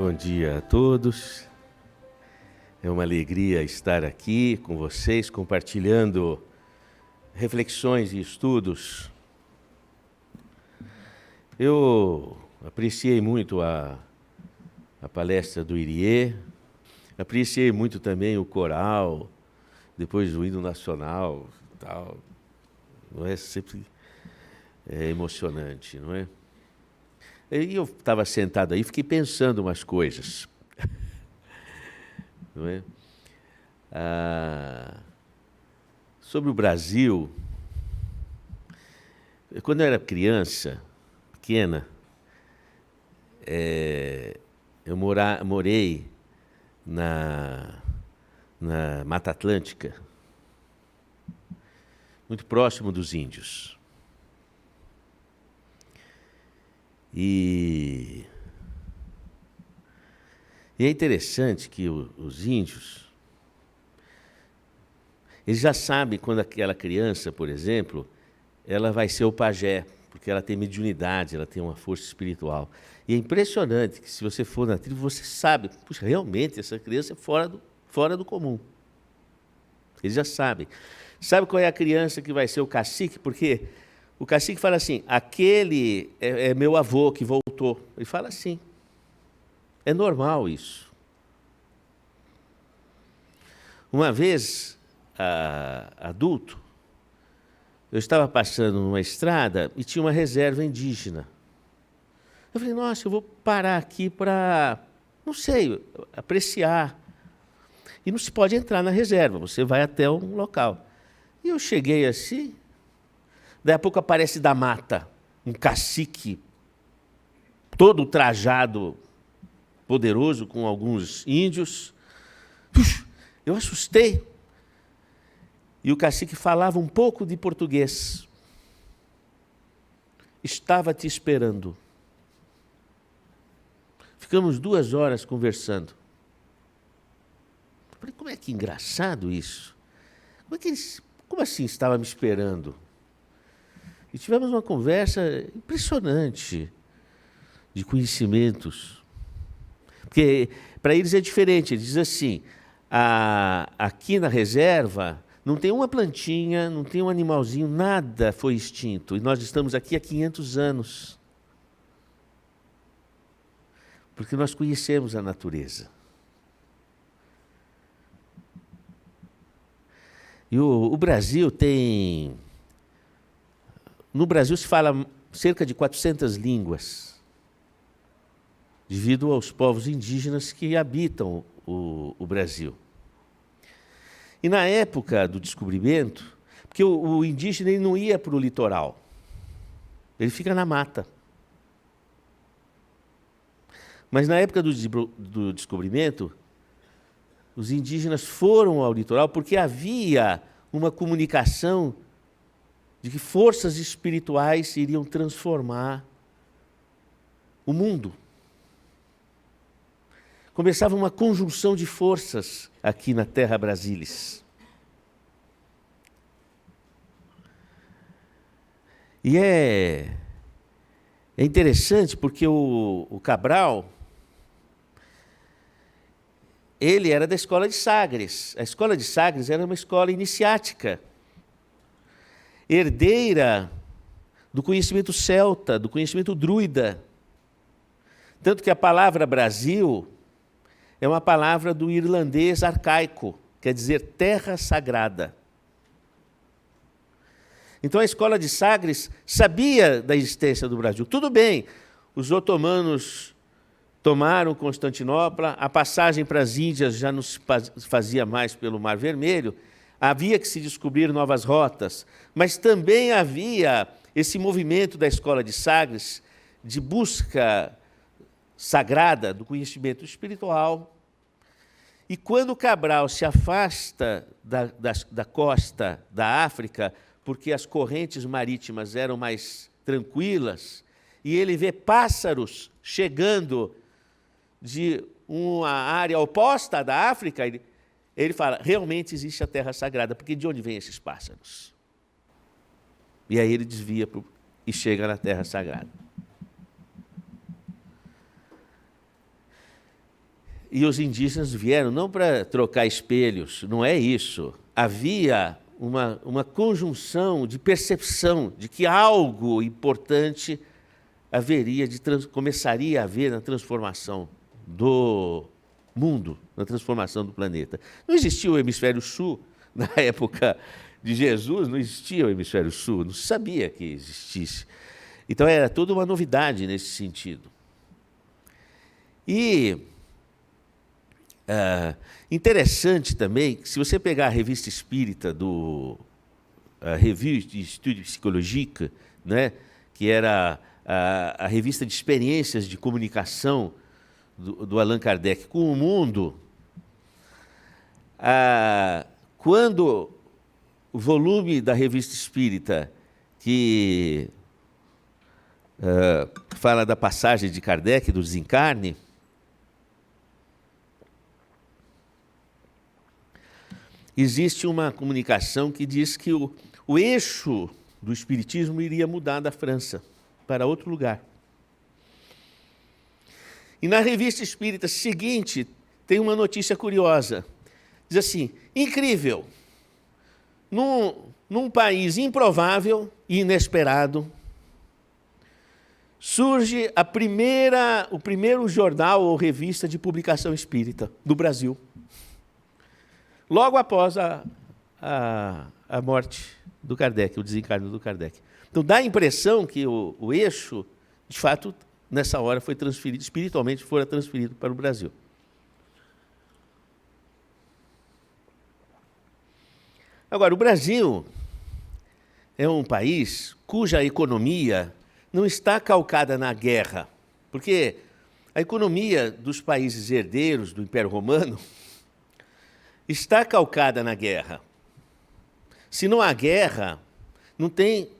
Bom dia a todos. É uma alegria estar aqui com vocês, compartilhando reflexões e estudos. Eu apreciei muito a palestra do Irie, apreciei muito também o coral, depois o hino nacional, tal. Não é sempre emocionante, não é? E eu estava sentado aí, fiquei pensando umas coisas. Não é? Sobre o Brasil, quando eu era criança, pequena, eu morei na Mata Atlântica, muito próximo dos índios. E é interessante que os índios, eles já sabem quando aquela criança, por exemplo, ela vai ser o pajé, porque ela tem mediunidade, ela tem uma força espiritual. E é impressionante que se você for na tribo, você sabe, puxa, realmente essa criança é fora do comum. Eles já sabem. Sabe qual é a criança que vai ser o cacique? Porque o cacique fala assim, aquele é meu avô que voltou. Ele fala assim. É normal isso. Uma vez, adulto, eu estava passando numa estrada e tinha uma reserva indígena. Eu falei, nossa, eu vou parar aqui para, não sei, apreciar. E não se pode entrar na reserva, você vai até um local. E eu cheguei assim, daí a pouco aparece da mata um cacique, todo trajado, poderoso, com alguns índios. Eu assustei. E o cacique falava um pouco de português. Estava te esperando. Ficamos 2 horas conversando. Eu falei, como é que engraçado isso? Como assim estava me esperando? E tivemos uma conversa impressionante de conhecimentos. Porque para eles é diferente, eles dizem assim, aqui na reserva não tem uma plantinha, não tem um animalzinho, nada foi extinto. E nós estamos aqui há 500 anos. Porque nós conhecemos a natureza. E o Brasil tem... No Brasil se fala cerca de 400 línguas, devido aos povos indígenas que habitam o Brasil. E na época do descobrimento, porque o indígena ele não ia para o litoral, ele fica na mata. Mas na época do descobrimento, os indígenas foram ao litoral porque havia uma comunicação de que forças espirituais iriam transformar o mundo. Começava uma conjunção de forças aqui na Terra Brasilis. E é interessante porque o Cabral, ele era da escola de Sagres. A escola de Sagres era uma escola iniciática, herdeira do conhecimento celta, do conhecimento druida. Tanto que a palavra Brasil é uma palavra do irlandês arcaico, quer dizer terra sagrada. Então a escola de Sagres sabia da existência do Brasil. Tudo bem, os otomanos tomaram Constantinopla, a passagem para as Índias já não se fazia mais pelo Mar Vermelho, havia que se descobrir novas rotas, mas também havia esse movimento da escola de Sagres de busca sagrada do conhecimento espiritual. E quando Cabral se afasta da costa da África, porque as correntes marítimas eram mais tranquilas, e ele vê pássaros chegando de uma área oposta da África, ele fala, realmente existe a terra sagrada, porque de onde vêm esses pássaros? E aí ele desvia e chega na terra sagrada. e os indígenas vieram não para trocar espelhos, não é isso. Havia uma conjunção de percepção de que algo importante começaria a haver na transformação do mundo, na transformação do planeta. Não existia o hemisfério sul na época de Jesus, não existia o hemisfério sul, não se sabia que existisse. Então era toda uma novidade nesse sentido. E interessante também, se você pegar a revista espírita a Revue d'Etudes Psychologiques, né, que era a revista de experiências de comunicação do Allan Kardec com o mundo, quando o volume da revista espírita que fala da passagem de Kardec, do desencarne, existe uma comunicação que diz que o eixo do espiritismo iria mudar da França para outro lugar. E na revista espírita seguinte tem uma notícia curiosa. Diz assim: incrível, num país improvável e inesperado, surge o primeiro jornal ou revista de publicação espírita do Brasil, logo após a morte do Kardec, o desencarne do Kardec. Então dá a impressão que o eixo, de fato, nessa hora foi transferido, espiritualmente fora transferido para o Brasil. Agora, o Brasil é um país cuja economia não está calcada na guerra, porque a economia dos países herdeiros do Império Romano está calcada na guerra. Se não há guerra, não tem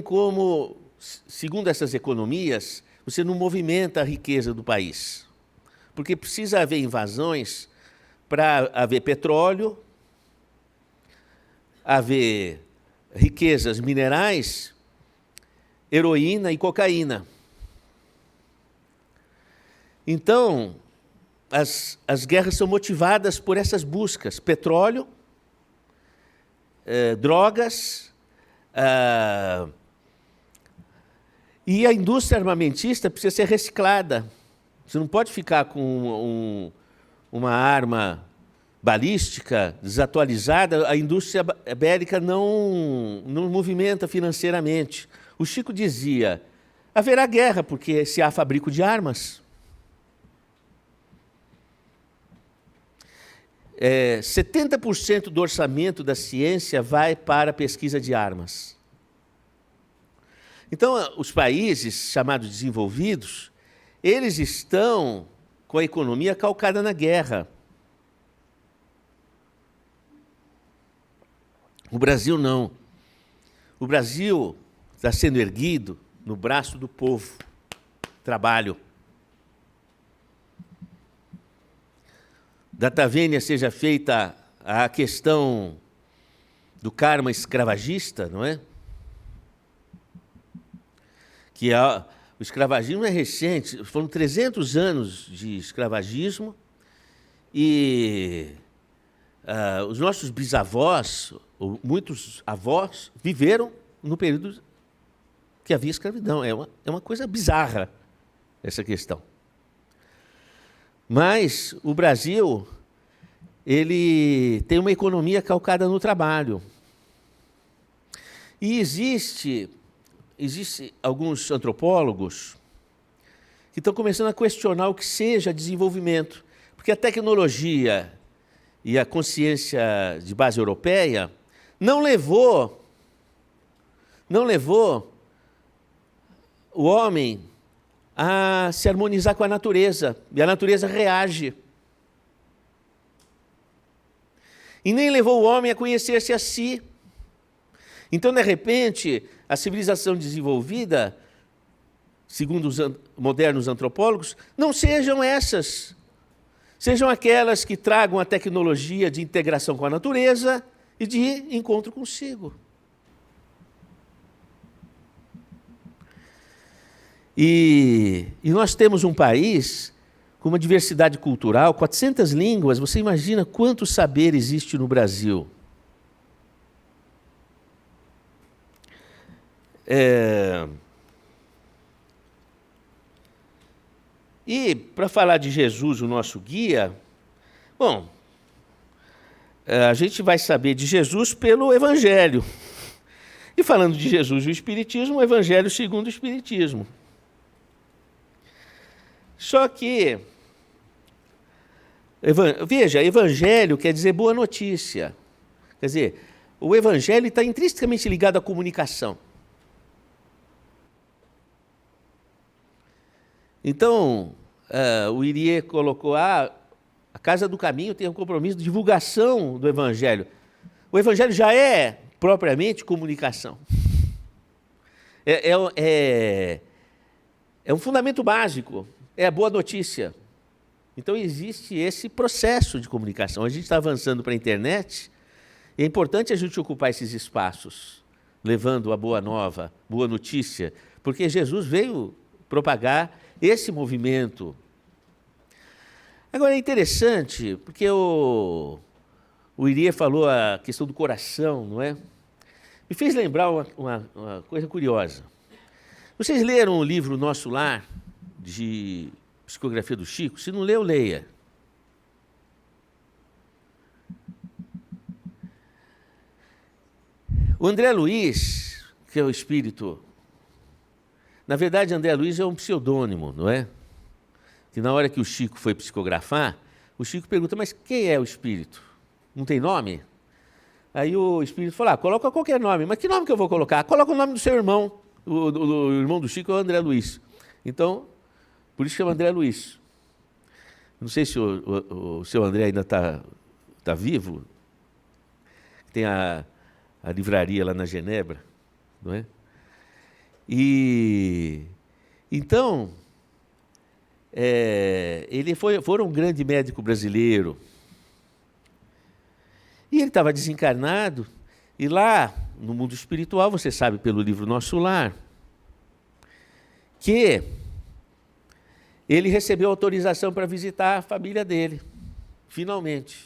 como, segundo essas economias, você não movimenta a riqueza do país. Porque precisa haver invasões para haver petróleo, haver riquezas minerais, heroína e cocaína. Então, as guerras são motivadas por essas buscas: petróleo, drogas, e a indústria armamentista precisa ser reciclada. Você não pode ficar com uma arma balística desatualizada, a indústria bélica não movimenta financeiramente. O Chico dizia: haverá guerra, porque se há fabrico de armas. 70% do orçamento da ciência vai para a pesquisa de armas. Então, os países chamados desenvolvidos, eles estão com a economia calcada na guerra. O Brasil não. O Brasil está sendo erguido no braço do povo. Trabalho. Da Tavênia seja feita a questão do karma escravagista, não é? Que o escravagismo é recente, foram 300 anos de escravagismo e os nossos bisavós, ou muitos avós, viveram no período que havia escravidão. É uma coisa bizarra essa questão. Mas o Brasil, ele tem uma economia calcada no trabalho. E existe alguns antropólogos que estão começando a questionar o que seja desenvolvimento, porque a tecnologia e a consciência de base europeia não levou o homem a se harmonizar com a natureza, e a natureza reage. E nem levou o homem a conhecer-se a si. Então, de repente, a civilização desenvolvida, segundo os modernos antropólogos, não sejam essas. Sejam aquelas que tragam a tecnologia de integração com a natureza e de encontro consigo. E nós temos um país com uma diversidade cultural, 400 línguas, você imagina quanto saber existe no Brasil. E, para falar de Jesus, o nosso guia, bom, a gente vai saber de Jesus pelo Evangelho. E falando de Jesus e o Espiritismo, o Evangelho segundo o Espiritismo. Só que, veja, Evangelho quer dizer boa notícia. Quer dizer, o Evangelho está intrinsecamente ligado à comunicação. Então, o Irie colocou, a Casa do Caminho tem um compromisso de divulgação do Evangelho. O Evangelho já é, propriamente, comunicação. É um fundamento básico, é a boa notícia. Então, existe esse processo de comunicação. A gente está avançando para a internet, e é importante a gente ocupar esses espaços, levando a boa nova, boa notícia, porque Jesus veio propagar esse movimento. Agora, é interessante, porque o Irie falou a questão do coração, não é? Me fez lembrar uma coisa curiosa. Vocês leram o livro Nosso Lar, de psicografia do Chico? Se não leu, leia. O André Luiz, que é o espírito... Na verdade, André Luiz é um pseudônimo, não é? Que na hora que o Chico foi psicografar, o Chico pergunta, mas quem é o espírito? Não tem nome? Aí o espírito falou, coloca qualquer nome. Mas que nome que eu vou colocar? Coloca o nome do seu irmão. O irmão do Chico é o André Luiz. Então, por isso chama André Luiz. Não sei se o seu André ainda está vivo. Tem a livraria lá na Genebra, não é? E então, ele foi um grande médico brasileiro. E ele estava desencarnado, e lá, no mundo espiritual, você sabe pelo livro Nosso Lar, que ele recebeu autorização para visitar a família dele, finalmente.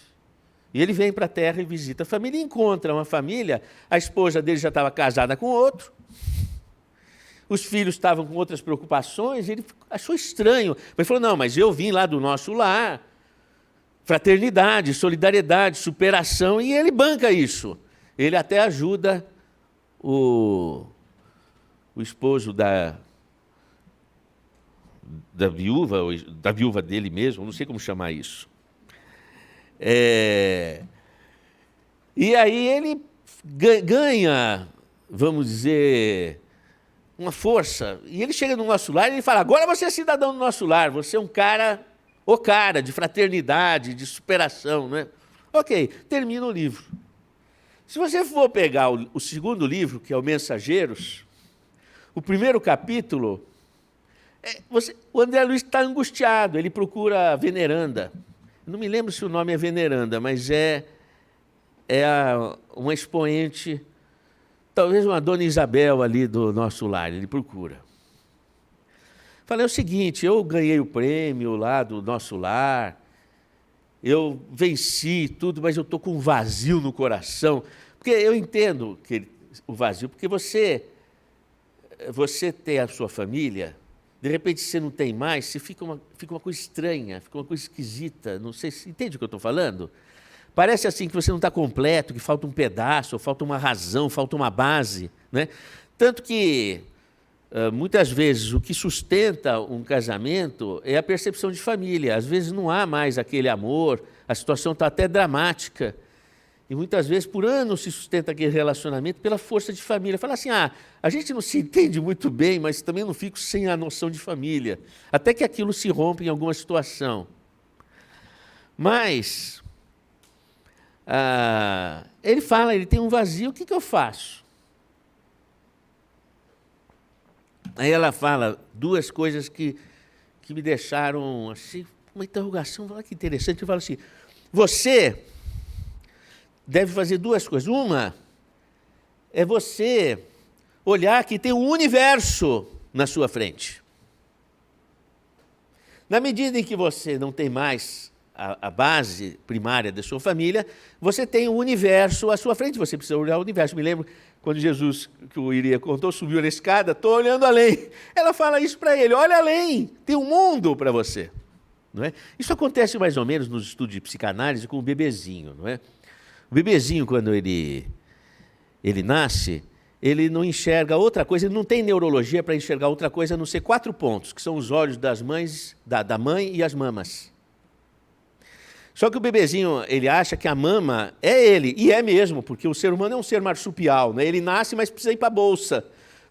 E ele vem para a Terra e visita a família, e encontra uma família, a esposa dele já estava casada com outro, os filhos estavam com outras preocupações, ele achou estranho, mas falou, não, mas eu vim lá do Nosso Lar, fraternidade, solidariedade, superação, e ele banca isso. Ele até ajuda o esposo da viúva dele mesmo, não sei como chamar isso. E aí ele ganha, vamos dizer, uma força, e ele chega no Nosso Lar e ele fala, agora você é cidadão do Nosso Lar, você é um cara, de fraternidade, de superação, não é? Ok, termina o livro. Se você for pegar o segundo livro, que é o Mensageiros, o primeiro capítulo, o André Luiz está angustiado, ele procura a veneranda. Não me lembro se o nome é veneranda, mas uma expoente, talvez uma Dona Isabel ali do Nosso Lar, ele procura. Falei, é o seguinte, eu ganhei o prêmio lá do Nosso Lar, eu venci tudo, mas eu estou com um vazio no coração. Porque eu entendo o vazio, porque você tem a sua família, de repente você não tem mais, fica uma coisa estranha, fica uma coisa esquisita, não sei se entende o que eu estou falando? Parece assim que você não está completo, que falta um pedaço, falta uma razão, falta uma base, né? Tanto que, muitas vezes, o que sustenta um casamento é a percepção de família. Às vezes não há mais aquele amor, a situação está até dramática. E muitas vezes, por anos, se sustenta aquele relacionamento pela força de família. Fala assim, a gente não se entende muito bem, mas também não fico sem a noção de família. Até que aquilo se rompe em alguma situação. Mas, ele fala, ele tem um vazio, o que eu faço? Aí ela fala duas coisas que me deixaram, assim, uma interrogação, olha que interessante. Ele fala assim, você deve fazer duas coisas. Uma é você olhar que tem um universo na sua frente. Na medida em que você não tem mais a base primária da sua família, você tem o universo à sua frente, você precisa olhar o universo. Me lembro quando Jesus, que o Iria contou, subiu na escada, estou olhando além. Ela fala isso para ele, olha além, tem um mundo para você. Não é? Isso acontece mais ou menos nos estudos de psicanálise com o bebezinho. Não é? O bebezinho, quando ele nasce, ele não enxerga outra coisa, ele não tem neurologia para enxergar outra coisa a não ser 4 pontos, que são os olhos das mães, da mãe e as mamas. Só que o bebezinho, ele acha que a mama é ele, e é mesmo, porque o ser humano é um ser marsupial, né? Ele nasce, mas precisa ir para a bolsa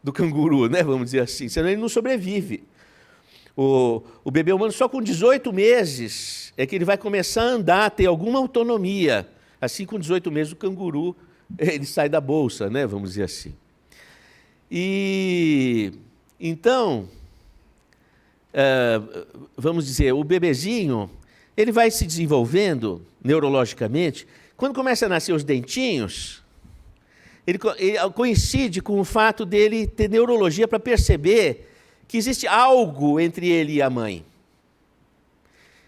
do canguru, né? Vamos dizer assim, senão ele não sobrevive. O bebê humano, só com 18 meses, é que ele vai começar a andar, a ter alguma autonomia. Assim, com 18 meses, o canguru, ele sai da bolsa, né? Vamos dizer assim. E, então, vamos dizer, o bebezinho, ele vai se desenvolvendo neurologicamente. Quando começa a nascer os dentinhos, ele coincide com o fato dele ter neurologia para perceber que existe algo entre ele e a mãe.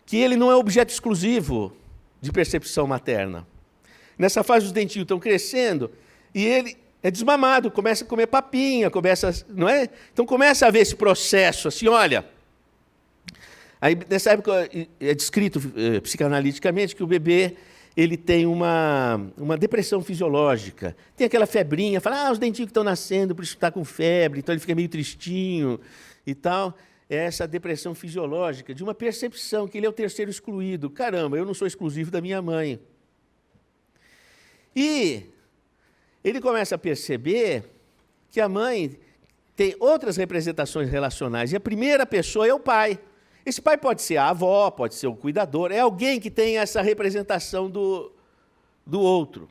Que ele não é objeto exclusivo de percepção materna. Nessa fase, os dentinhos estão crescendo e ele é desmamado, começa a comer papinha, não é? Então começa a haver esse processo, assim, olha. Aí, nessa época, é descrito psicanaliticamente que o bebê ele tem uma depressão fisiológica. Tem aquela febrinha, fala, os dentinhos que estão nascendo, por isso está com febre, então ele fica meio tristinho e tal. É essa depressão fisiológica, de uma percepção que ele é o terceiro excluído. Caramba, eu não sou exclusivo da minha mãe. E ele começa a perceber que a mãe tem outras representações relacionais, e a primeira pessoa é o pai. Esse pai pode ser a avó, pode ser o cuidador, é alguém que tem essa representação do outro.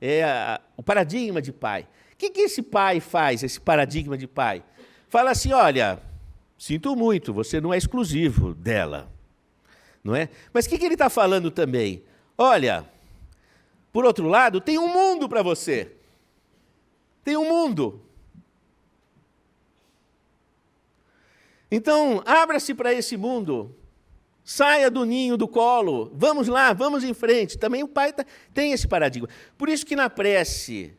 É o paradigma de pai. O que esse pai faz, esse paradigma de pai? Fala assim, olha, sinto muito, você não é exclusivo dela. Não é? Mas o que ele está falando também? Olha, por outro lado, tem um mundo para você. Tem um mundo. Então, abra-se para esse mundo, saia do ninho, do colo, vamos lá, vamos em frente. Também o pai tem esse paradigma. Por isso que na prece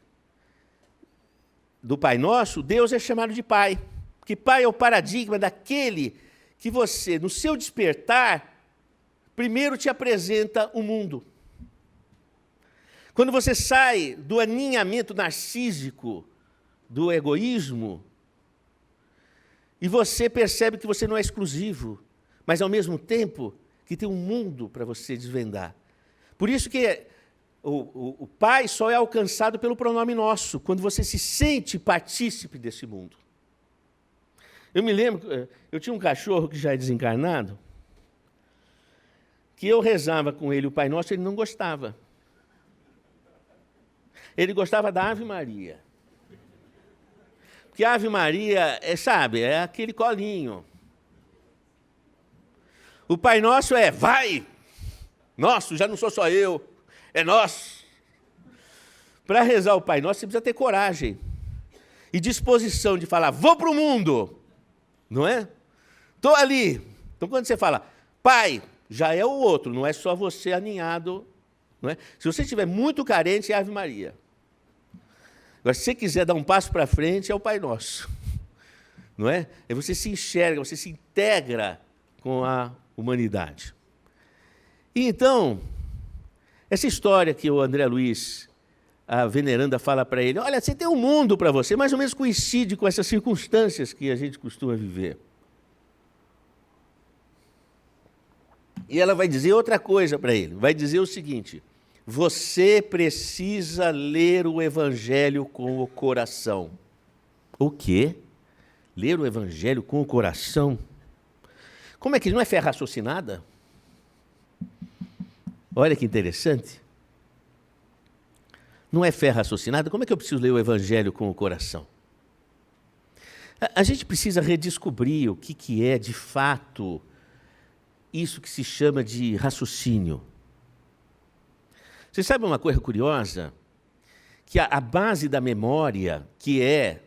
do Pai Nosso, Deus é chamado de Pai. Porque Pai é o paradigma daquele que você, no seu despertar, primeiro te apresenta o mundo. Quando você sai do aninhamento narcísico, do egoísmo, e você percebe que você não é exclusivo, mas, ao mesmo tempo, que tem um mundo para você desvendar. Por isso que o Pai só é alcançado pelo pronome nosso, quando você se sente partícipe desse mundo. Eu me lembro, eu tinha um cachorro que já é desencarnado, que eu rezava com ele o Pai Nosso, ele não gostava. Ele gostava da Ave Maria. Porque a Ave Maria, é aquele colinho. O Pai Nosso é, vai! Nosso, já não sou só eu, é nosso. Para rezar o Pai Nosso, você precisa ter coragem e disposição de falar, vou para o mundo, não é? Estou ali. Então, quando você fala, Pai, já é o outro, não é só você aninhado. Não é? Se você estiver muito carente, é a Ave Maria. Agora, se você quiser dar um passo para frente, é o Pai Nosso. Não é? Aí você se enxerga, você se integra com a humanidade. E então, essa história que o André Luiz, a veneranda, fala para ele, olha, você tem um mundo para você, mais ou menos coincide com essas circunstâncias que a gente costuma viver. E ela vai dizer outra coisa para ele, vai dizer o seguinte, você precisa ler o Evangelho com o coração. O quê? Ler o Evangelho com o coração? Como é que não é fé raciocinada? Olha que interessante. Não é fé raciocinada? Como é que eu preciso ler o Evangelho com o coração? A gente precisa redescobrir o que é, de fato, isso que se chama de raciocínio. Você sabe uma coisa curiosa? Que a base da memória, que é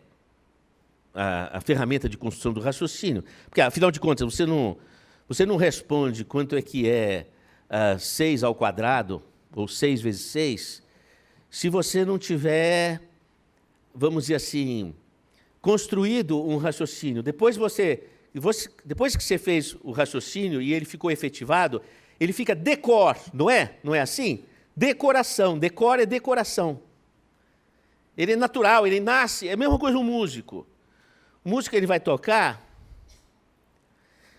a ferramenta de construção do raciocínio, porque, afinal de contas, você não Você não responde quanto é que é 6 ao quadrado, ou 6 vezes 6, se você não tiver, vamos dizer assim, construído um raciocínio. Depois que você fez o raciocínio e ele ficou efetivado, ele fica decor, não é? Não é assim? Decoração. Decor é decoração. Ele é natural, ele nasce. É a mesma coisa um músico. O músico ele vai tocar.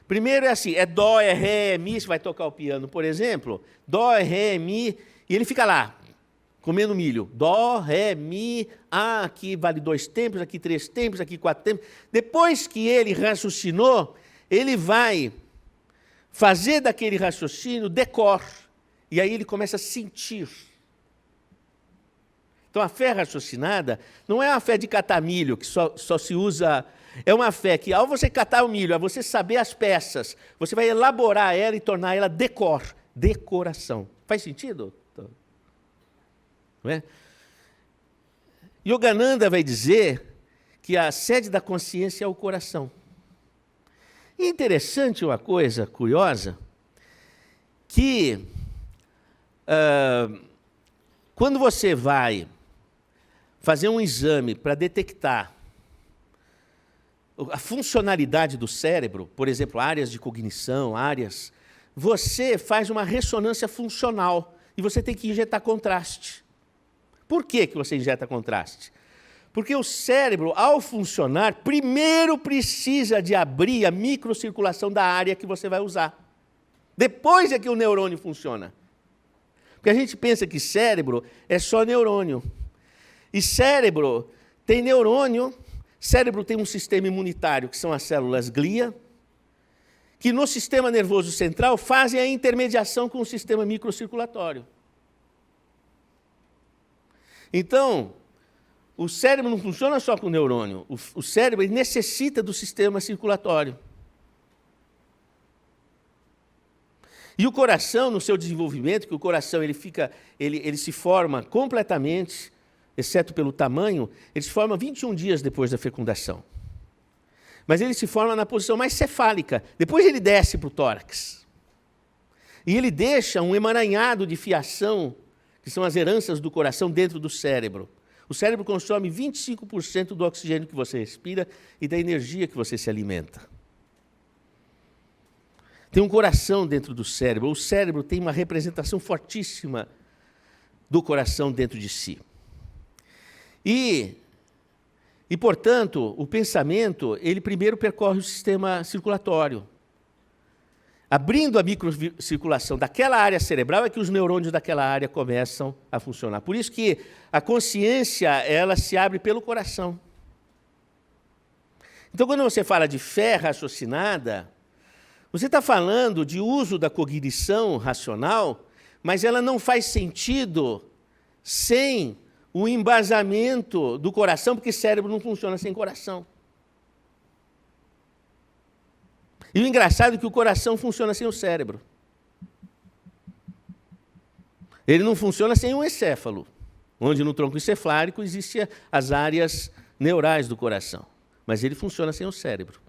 Primeiro é assim, é dó, é ré, é mi. Você vai tocar o piano, por exemplo. Dó, é ré, é mi. E ele fica lá, comendo milho. Dó, ré, mi. Aqui vale 2 tempos, aqui 3 tempos, aqui 4 tempos. Depois que ele raciocinou, ele vai fazer daquele raciocínio decor. E aí ele começa a sentir. Então, a fé raciocinada não é uma fé de catar milho, que só se usa... É uma fé que, ao você catar o milho, ao você saber as peças, você vai elaborar ela e tornar ela decor, decoração. Faz sentido? Não é? Yogananda vai dizer que a sede da consciência é o coração. E é interessante uma coisa curiosa, que quando você vai fazer um exame para detectar a funcionalidade do cérebro, por exemplo, áreas de cognição, você faz uma ressonância funcional e você tem que injetar contraste. Por que você injeta contraste? Porque o cérebro, ao funcionar, primeiro precisa de abrir a microcirculação da área que você vai usar. Depois é que o neurônio funciona. Porque a gente pensa que cérebro é só neurônio. E cérebro tem neurônio, cérebro tem um sistema imunitário, que são as células glia, que no sistema nervoso central fazem a intermediação com o sistema microcirculatório. Então, o cérebro não funciona só com o neurônio, o cérebro ele necessita do sistema circulatório. E o coração, no seu desenvolvimento, que o coração ele se forma completamente, exceto pelo tamanho, ele se forma 21 dias depois da fecundação. Mas ele se forma na posição mais cefálica, depois ele desce para o tórax. E ele deixa um emaranhado de fiação, que são as heranças do coração dentro do cérebro. O cérebro consome 25% do oxigênio que você respira e da energia que você se alimenta. Tem um coração dentro do cérebro. O cérebro tem uma representação fortíssima do coração dentro de si. E portanto, o pensamento, ele primeiro percorre o sistema circulatório. Abrindo a microcirculação daquela área cerebral é que os neurônios daquela área começam a funcionar. Por isso que a consciência, ela se abre pelo coração. Então, quando você fala de fé raciocinada, você está falando de uso da cognição racional, mas ela não faz sentido sem o embasamento do coração, porque cérebro não funciona sem coração. E o engraçado é que o coração funciona sem o cérebro. Ele não funciona sem um encéfalo, onde no tronco encefálico existem as áreas neurais do coração. Mas ele funciona sem o cérebro,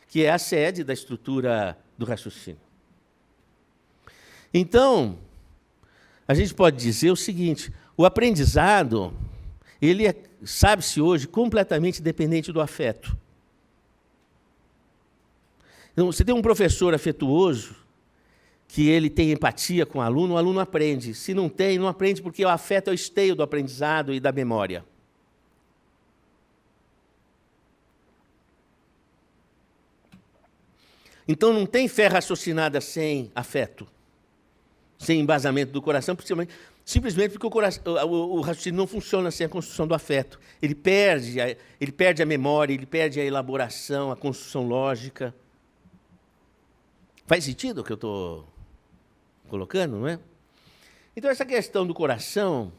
que é a sede da estrutura do raciocínio. Então, a gente pode dizer o seguinte: o aprendizado, ele é, sabe-se hoje, completamente dependente do afeto. Então, você tem um professor afetuoso, que ele tem empatia com o aluno aprende. Se não tem, não aprende, porque o afeto é o esteio do aprendizado e da memória. Então, não tem fé raciocinada sem afeto, sem embasamento do coração, simplesmente porque o raciocínio não funciona sem a construção do afeto. Ele perde a memória, ele perde a elaboração, a construção lógica. Faz sentido o que eu estou colocando, não é? Então, essa questão do coração,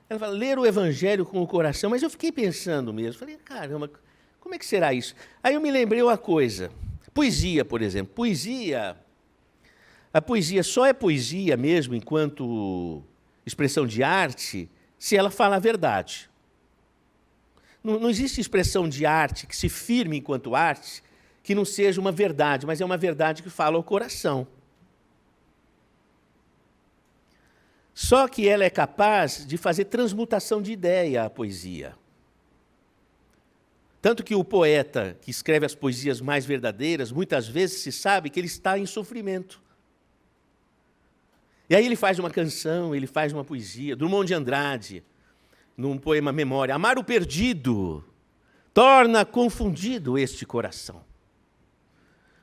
ela fala, ler o Evangelho com o coração, mas eu fiquei pensando mesmo, falei, caramba, como é que será isso? Aí eu me lembrei uma coisa, poesia, por exemplo. A poesia só é poesia mesmo, enquanto expressão de arte, se ela fala a verdade. Não existe expressão de arte que se firme enquanto arte, que não seja uma verdade, mas é uma verdade que fala ao coração. Só que ela é capaz de fazer transmutação de ideia, a poesia. Tanto que o poeta que escreve as poesias mais verdadeiras, muitas vezes se sabe que ele está em sofrimento. E aí ele faz uma canção, ele faz uma poesia. Drummond de Andrade, num poema Memória: amar o perdido torna confundido este coração.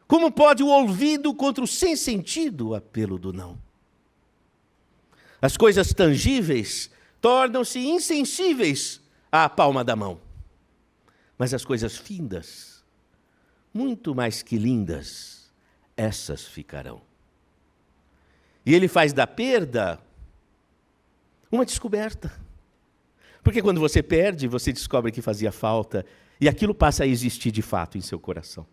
Como pode o ouvido contra o sem sentido apelo do não? As coisas tangíveis tornam-se insensíveis à palma da mão. Mas as coisas findas, muito mais que lindas, essas ficarão. E ele faz da perda uma descoberta. Porque quando você perde, você descobre que fazia falta, e aquilo passa a existir de fato em seu coração.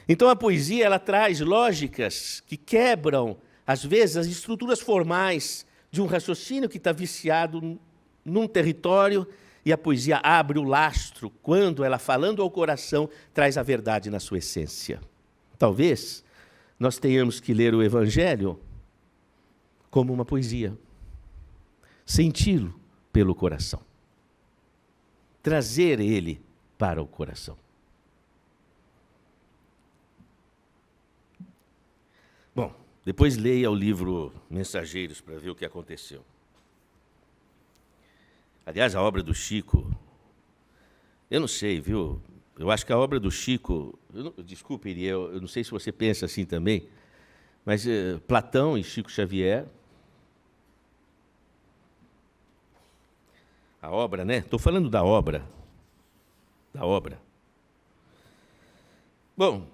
Então a poesia, ela traz lógicas que quebram, às vezes, as estruturas formais de um raciocínio que está viciado num território, e a poesia abre o lastro quando ela, falando ao coração, traz a verdade na sua essência. Talvez nós tenhamos que ler o Evangelho como uma poesia, senti-lo pelo coração, trazer ele para o coração. Bom, depois leia o livro Mensageiros para ver o que aconteceu. Aliás, a obra do Chico, eu não sei, viu? Eu acho que a obra do Chico, desculpe, eu não sei se você pensa assim também, mas Platão e Chico Xavier, a obra, né? Estou falando da obra. Da obra. Bom,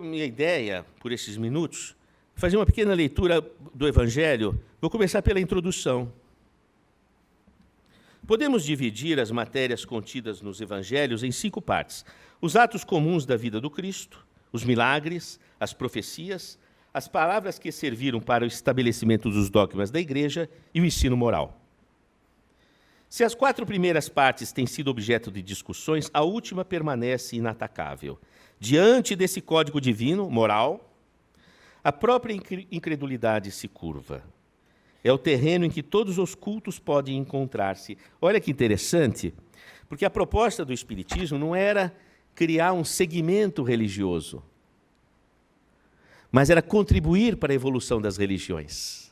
minha ideia, por esses minutos, é fazer uma pequena leitura do Evangelho. Vou começar pela introdução. Podemos dividir as matérias contidas nos evangelhos em 5 partes: os atos comuns da vida do Cristo, os milagres, as profecias, as palavras que serviram para o estabelecimento dos dogmas da igreja e o ensino moral. Se as 4 primeiras partes têm sido objeto de discussões, a última permanece inatacável. Diante desse código divino, moral, a própria incredulidade se curva. É o terreno em que todos os cultos podem encontrar-se. Olha que interessante, porque a proposta do Espiritismo não era criar um segmento religioso, mas era contribuir para a evolução das religiões.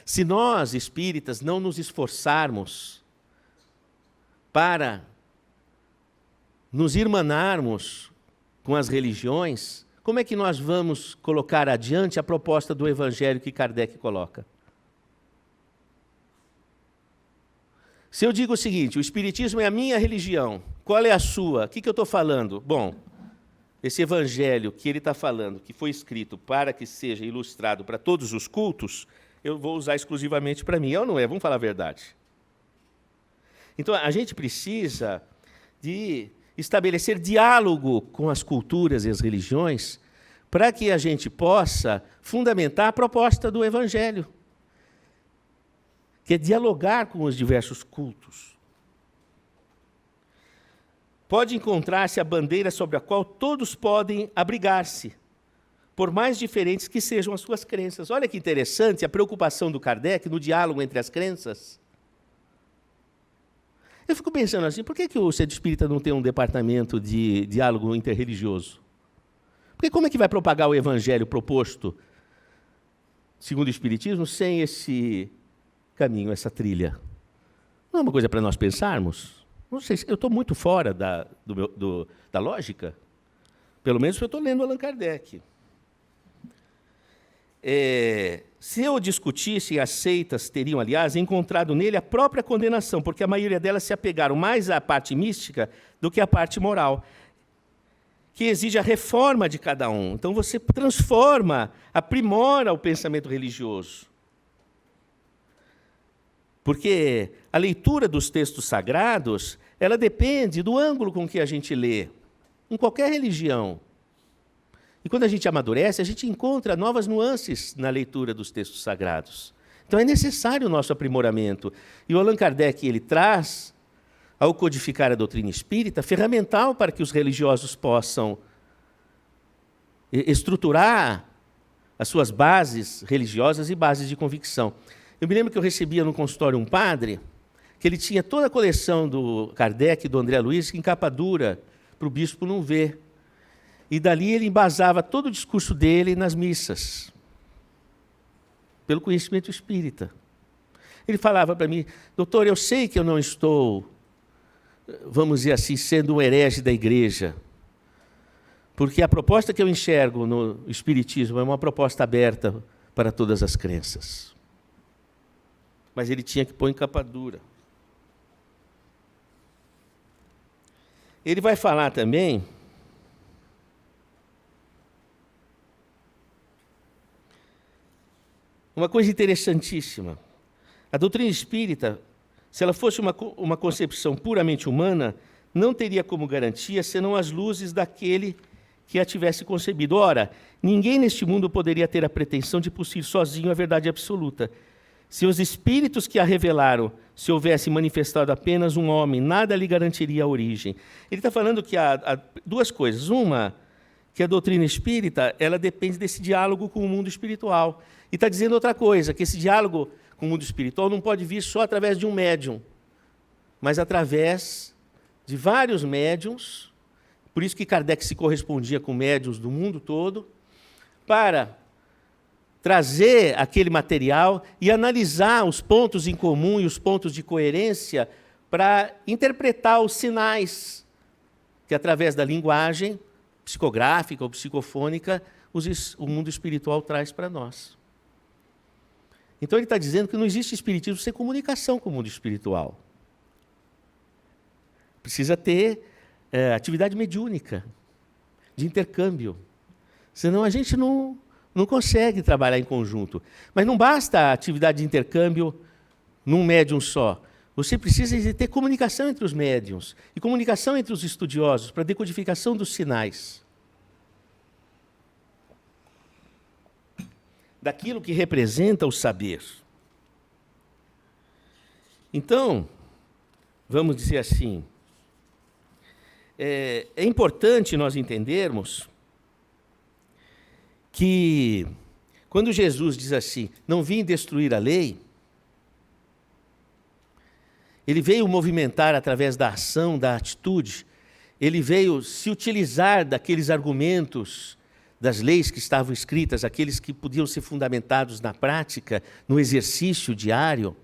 Se nós, espíritas, não nos esforçarmos para nos irmanarmos com as religiões, como é que nós vamos colocar adiante a proposta do Evangelho que Kardec coloca? Se eu digo o seguinte: o Espiritismo é a minha religião, qual é a sua? O que eu estou falando? Bom, esse Evangelho que ele está falando, que foi escrito para que seja ilustrado para todos os cultos, eu vou usar exclusivamente para mim. É ou não é? Vamos falar a verdade. Então, a gente precisa de estabelecer diálogo com as culturas e as religiões para que a gente possa fundamentar a proposta do Evangelho, que é dialogar com os diversos cultos. Pode encontrar-se a bandeira sobre a qual todos podem abrigar-se, por mais diferentes que sejam as suas crenças. Olha que interessante a preocupação do Kardec no diálogo entre as crenças. Eu fico pensando assim, por que o Centro Espírita não tem um departamento de diálogo interreligioso? Porque como é que vai propagar o Evangelho proposto, segundo o Espiritismo, sem esse caminho, essa trilha? Não é uma coisa para nós pensarmos? Não sei, eu estou muito fora da lógica. Pelo menos eu estou lendo Allan Kardec. Se eu discutisse, as seitas teriam, aliás, encontrado nele a própria condenação, porque a maioria delas se apegaram mais à parte mística do que à parte moral, que exige a reforma de cada um. Então você transforma, aprimora o pensamento religioso. Porque a leitura dos textos sagrados, ela depende do ângulo com que a gente lê, em qualquer religião. E quando a gente amadurece, a gente encontra novas nuances na leitura dos textos sagrados. Então é necessário o nosso aprimoramento. E o Allan Kardec, ele traz ao codificar a doutrina espírita, ferramental para que os religiosos possam estruturar as suas bases religiosas e bases de convicção. Eu me lembro que eu recebia no consultório um padre, que ele tinha toda a coleção do Kardec e do André Luiz em capa dura, para o bispo não ver. E dali ele embasava todo o discurso dele nas missas, pelo conhecimento espírita. Ele falava para mim: doutor, eu sei que eu não estou, vamos dizer assim, sendo um herege da igreja, porque a proposta que eu enxergo no Espiritismo é uma proposta aberta para todas as crenças. Mas ele tinha que pôr em capa dura. Ele vai falar também uma coisa interessantíssima. A doutrina espírita, se ela fosse uma concepção puramente humana, não teria como garantia senão as luzes daquele que a tivesse concebido. Ora, ninguém neste mundo poderia ter a pretensão de possuir sozinho a verdade absoluta. Se os espíritos que a revelaram se houvesse manifestado apenas um homem, nada lhe garantiria a origem. Ele está falando que há duas coisas. Uma, que a doutrina espírita ela depende desse diálogo com o mundo espiritual. E está dizendo outra coisa, que esse diálogo com o mundo espiritual não pode vir só através de um médium, mas através de vários médiums. Por isso que Kardec se correspondia com médiuns do mundo todo, para trazer aquele material e analisar os pontos em comum e os pontos de coerência para interpretar os sinais que, através da linguagem psicográfica ou psicofônica, o mundo espiritual traz para nós. Então ele está dizendo que não existe espiritismo sem comunicação com o mundo espiritual. Precisa ter atividade mediúnica, de intercâmbio. Senão a gente não consegue trabalhar em conjunto. Mas não basta a atividade de intercâmbio num médium só. Você precisa de ter comunicação entre os médiuns e comunicação entre os estudiosos para a decodificação dos sinais. Daquilo que representa o saber. Então, vamos dizer assim, é importante nós entendermos que, quando Jesus diz assim, não vim destruir a lei, ele veio movimentar através da ação, da atitude, ele veio se utilizar daqueles argumentos, das leis que estavam escritas, aqueles que podiam ser fundamentados na prática, no exercício diário.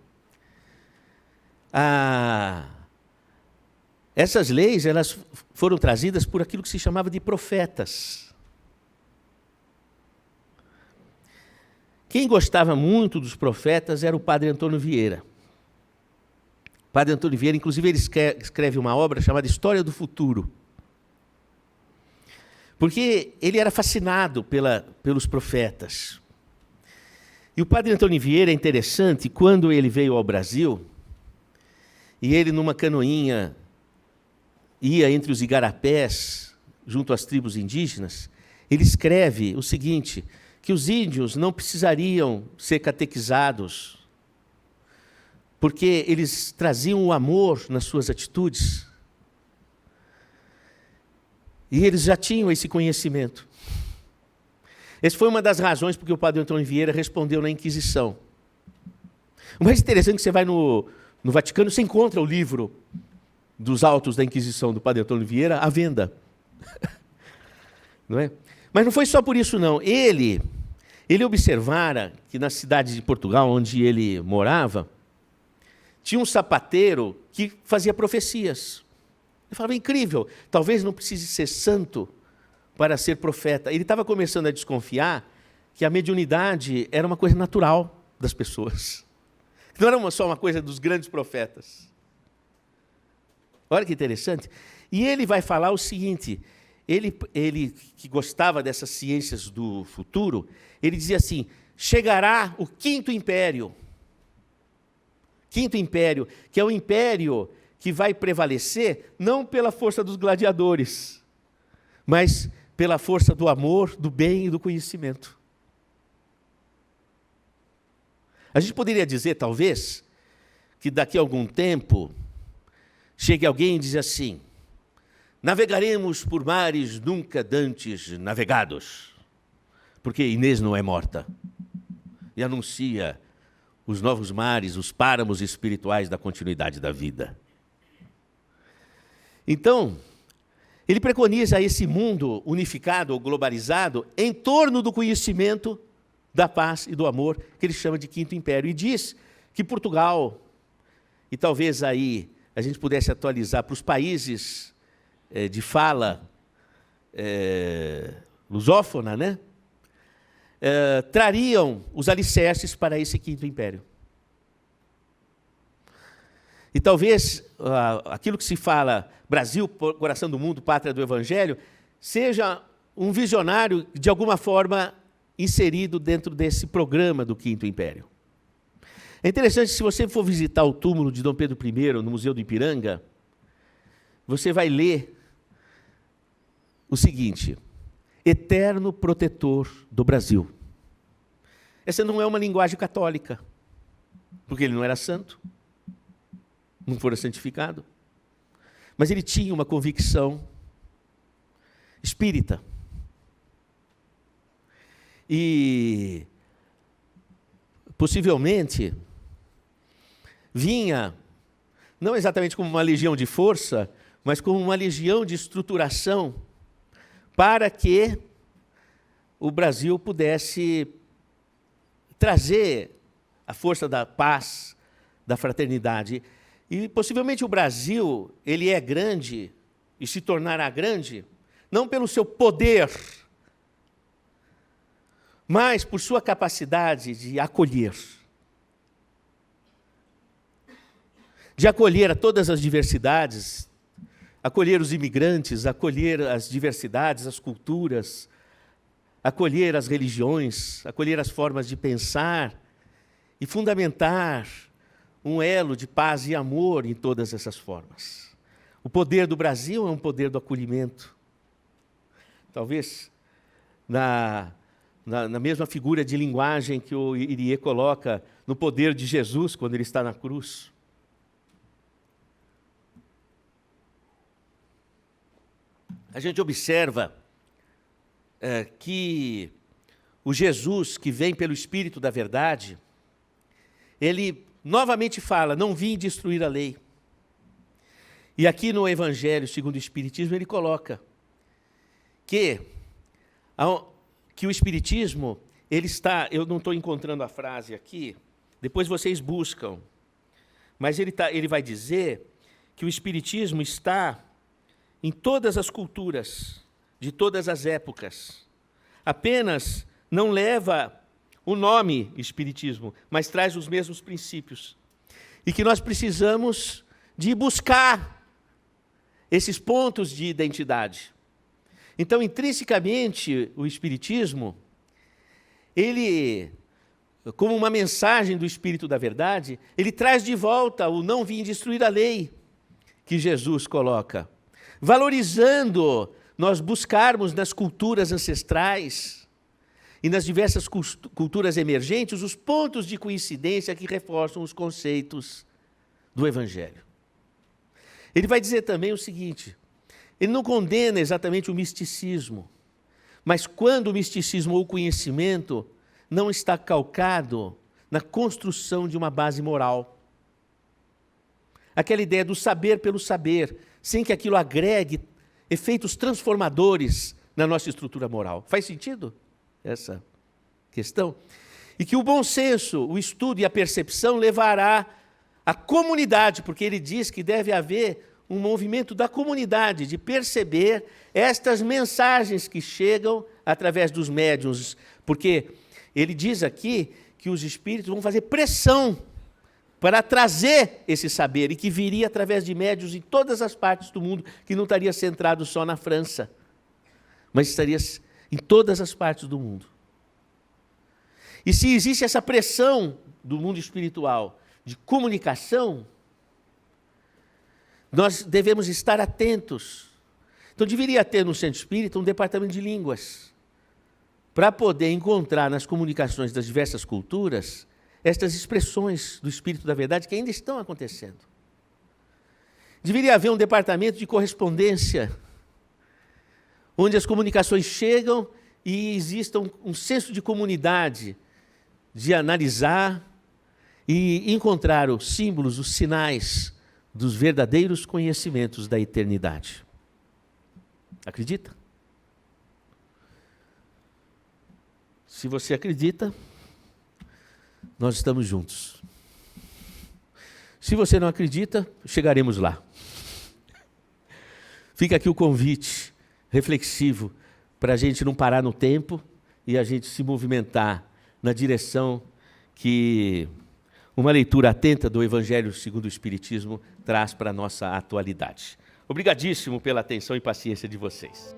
Essas leis elas foram trazidas por aquilo que se chamava de profetas. Quem gostava muito dos profetas era o padre Antônio Vieira. O padre Antônio Vieira, inclusive, ele escreve uma obra chamada História do Futuro. Porque ele era fascinado pelos profetas. E o padre Antônio Vieira é interessante, quando ele veio ao Brasil, e ele numa canoinha ia entre os igarapés, junto às tribos indígenas, ele escreve o seguinte, que os índios não precisariam ser catequizados, porque eles traziam o amor nas suas atitudes. E eles já tinham esse conhecimento. Essa foi uma das razões porque o padre Antônio Vieira respondeu na Inquisição. O mais interessante é que você vai no Vaticano, você encontra o livro dos autos da Inquisição do padre Antônio Vieira à venda. Não é? Mas não foi só por isso, não. Ele observara que na cidade de Portugal, onde ele morava, tinha um sapateiro que fazia profecias. Ele falava, incrível, talvez não precise ser santo para ser profeta. Ele estava começando a desconfiar que a mediunidade era uma coisa natural das pessoas. Não era só uma coisa dos grandes profetas. Olha que interessante. E ele vai falar o seguinte, ele que gostava dessas ciências do futuro, ele dizia assim, chegará o quinto império. Quinto império, que é o império que vai prevalecer não pela força dos gladiadores, mas pela força do amor, do bem e do conhecimento. A gente poderia dizer, talvez, que daqui a algum tempo chegue alguém e diz assim: navegaremos por mares nunca dantes navegados, porque Inês não é morta. E anuncia os novos mares, os páramos espirituais da continuidade da vida. Então, ele preconiza esse mundo unificado ou globalizado em torno do conhecimento, da paz e do amor, que ele chama de Quinto Império. E diz que Portugal, e talvez aí a gente pudesse atualizar para os países de fala lusófona, né? Trariam os alicerces para esse Quinto Império. E talvez aquilo que se fala, Brasil, coração do mundo, pátria do Evangelho, seja um visionário, de alguma forma, inserido dentro desse programa do Quinto Império. É interessante, se você for visitar o túmulo de Dom Pedro I, no Museu do Ipiranga, você vai ler o seguinte: eterno protetor do Brasil. Essa não é uma linguagem católica, porque ele não era santo, não fora santificado, mas ele tinha uma convicção espírita. E possivelmente vinha, não exatamente como uma legião de força, mas como uma legião de estruturação para que o Brasil pudesse trazer a força da paz, da fraternidade. E possivelmente o Brasil, ele é grande e se tornará grande, não pelo seu poder, mas por sua capacidade de acolher. De acolher a todas as diversidades, acolher os imigrantes, acolher as diversidades, as culturas, acolher as religiões, acolher as formas de pensar e fundamentar um elo de paz e amor em todas essas formas. O poder do Brasil é um poder do acolhimento. Talvez na mesma figura de linguagem que o Irie coloca no poder de Jesus quando ele está na cruz. A gente observa que o Jesus que vem pelo Espírito da verdade, ele novamente fala: não vim destruir a lei. E aqui no Evangelho segundo o Espiritismo ele coloca que o Espiritismo, ele está, eu não estou encontrando a frase aqui, depois vocês buscam, mas ele vai dizer que o Espiritismo está em todas as culturas, de todas as épocas. Apenas não leva o nome Espiritismo, mas traz os mesmos princípios. E que nós precisamos de buscar esses pontos de identidade. Então, intrinsecamente, o Espiritismo, ele, como uma mensagem do Espírito da Verdade, ele traz de volta o não vim destruir a lei que Jesus coloca, valorizando nós buscarmos nas culturas ancestrais e nas diversas culturas emergentes os pontos de coincidência que reforçam os conceitos do Evangelho. Ele vai dizer também o seguinte: ele não condena exatamente o misticismo, mas quando o misticismo ou o conhecimento não está calcado na construção de uma base moral. Aquela ideia do saber pelo saber, sem que aquilo agregue efeitos transformadores na nossa estrutura moral. Faz sentido essa questão? E que o bom senso, o estudo e a percepção levará a comunidade, porque ele diz que deve haver um movimento da comunidade de perceber estas mensagens que chegam através dos médiuns, porque ele diz aqui que os espíritos vão fazer pressão para trazer esse saber, e que viria através de médiuns em todas as partes do mundo, que não estaria centrado só na França, mas estaria em todas as partes do mundo. E se existe essa pressão do mundo espiritual de comunicação, nós devemos estar atentos. Então, deveria ter no Centro Espírita um departamento de línguas, para poder encontrar nas comunicações das diversas culturas estas expressões do Espírito da Verdade que ainda estão acontecendo. Deveria haver um departamento de correspondência, onde as comunicações chegam e exista um senso de comunidade, de analisar e encontrar os símbolos, os sinais dos verdadeiros conhecimentos da eternidade. Acredita? Se você acredita, nós estamos juntos. Se você não acredita, chegaremos lá. Fica aqui o convite reflexivo para a gente não parar no tempo e a gente se movimentar na direção que uma leitura atenta do Evangelho segundo o Espiritismo traz para a nossa atualidade. Obrigadíssimo pela atenção e paciência de vocês.